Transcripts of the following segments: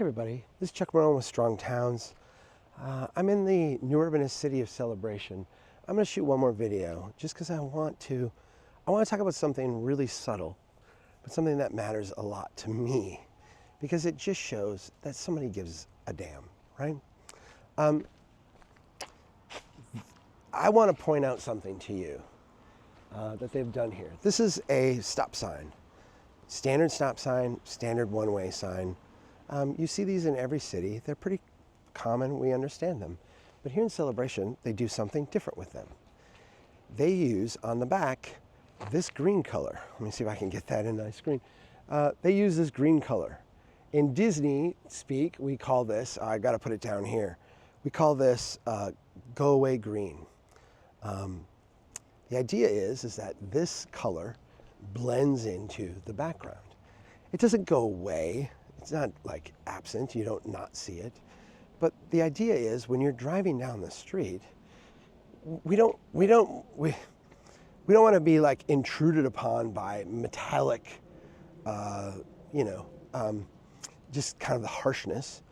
Hey everybody, this is Chuck Marone with Strong Towns. I'm in the new urbanist city of Celebration. I'm going to shoot one more video just because I want to talk about something really subtle, but something that matters a lot to me because it just shows that somebody gives a damn, right? I want to point out something to you that they've done here. This is a stop sign, standard stop sign, standard one-way sign. You see these in every city. They're pretty common. We understand them. But here in Celebration, they do something different with them. They use on the back this green color. Let me see if I can get that in my screen. They use this green color. In Disney speak, we call this, I got to put it down here, we call this go away green. The idea is that this color blends into the background. It doesn't go away. It's not like absent, you don't not see it. But the idea is when you're driving down the street, we don't want to be like intruded upon by metallic, just kind of the harshness.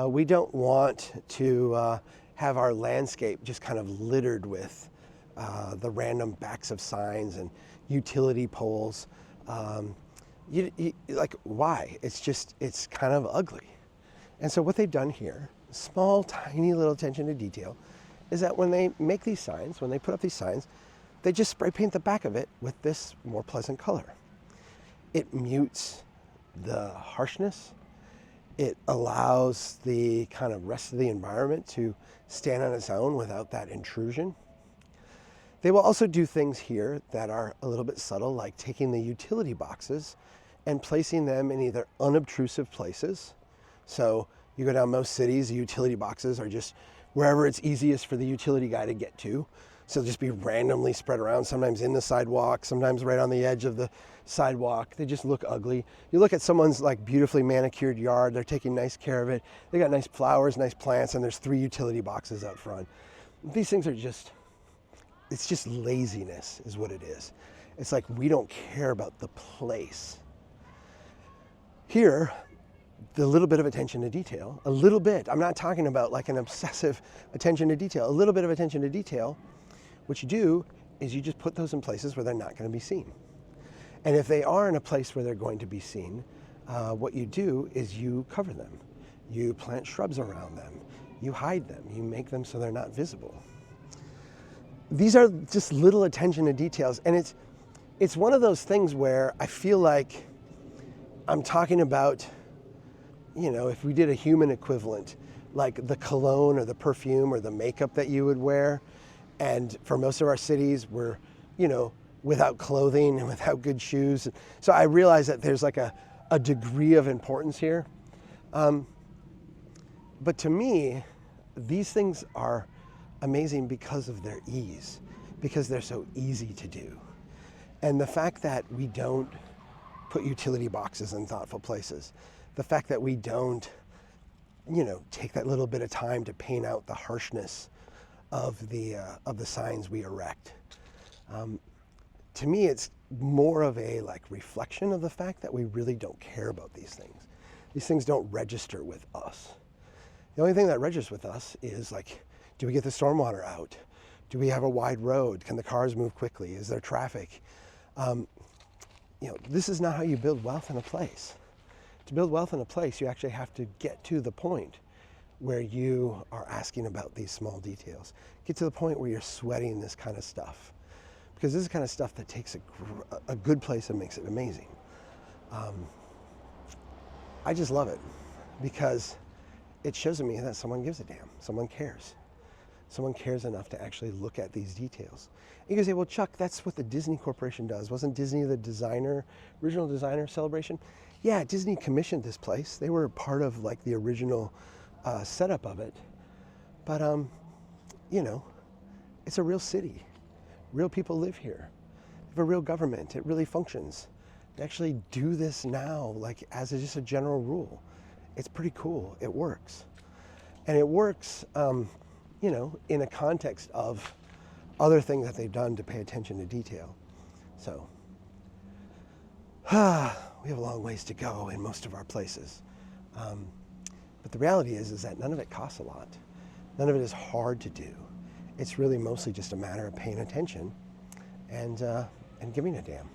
We don't want to have our landscape just kind of littered with the random backs of signs and utility poles. Like, why? It's kind of ugly. And so what they've done here, small, tiny little attention to detail, is that when they make these signs, when they put up these signs, they just spray paint the back of it with this more pleasant color. It mutes the harshness. It allows the kind of rest of the environment to stand on its own without that intrusion. They will also do things here that are a little bit subtle, like taking the utility boxes and placing them in either unobtrusive places. So you go down most cities, the utility boxes are just wherever it's easiest for the utility guy to get to. So they'll just be randomly spread around, sometimes in the sidewalk, sometimes right on the edge of the sidewalk. They just look ugly. You look at someone's like beautifully manicured yard, they're taking nice care of it. They got nice flowers, nice plants, and there's 3 utility boxes out front. These things are it's just laziness is what it is. It's like we don't care about the place. Here, the little bit of attention to detail, a little bit, I'm not talking about like an obsessive attention to detail, a little bit of attention to detail, what you do is you just put those in places where they're not going to be seen. And if they are in a place where they're going to be seen, what you do is you cover them. You plant shrubs around them. You hide them. You make them so they're not visible. These are just little attention to details. And it's one of those things where I feel like I'm talking about, if we did a human equivalent, like the cologne or the perfume or the makeup that you would wear. And for most of our cities, we're, without clothing and without good shoes. So I realize that there's like a degree of importance here. But to me, these things are amazing because of their ease, because they're so easy to do. And the fact that we don't put utility boxes in thoughtful places, the fact that we don't, take that little bit of time to paint out the harshness of the signs we erect. To me, it's more of a reflection of the fact that we really don't care about these things. These things don't register with us. The only thing that registers with us is do we get the stormwater out? Do we have a wide road? Can the cars move quickly? Is there traffic? This is not how you build wealth in a place. To build wealth in a place, you actually have to get to the point where you are asking about these small details. Get to the point where you're sweating this kind of stuff. Because this is the kind of stuff that takes a good place and makes it amazing. I just love it because it shows me that someone gives a damn. Someone cares. Someone cares enough to actually look at these details. You can say, well, Chuck, that's what the Disney Corporation does. Wasn't Disney the original designer of Celebration? Yeah, Disney commissioned this place. They were part of the original setup of it. But, it's a real city. Real people live here. They have a real government. It really functions. They actually do this now, as just a general rule. It's pretty cool. It works. And it works, in a context of other things that they've done to pay attention to detail. So, we have a long ways to go in most of our places. But the reality is that none of it costs a lot. None of it is hard to do. It's really mostly just a matter of paying attention and giving a damn.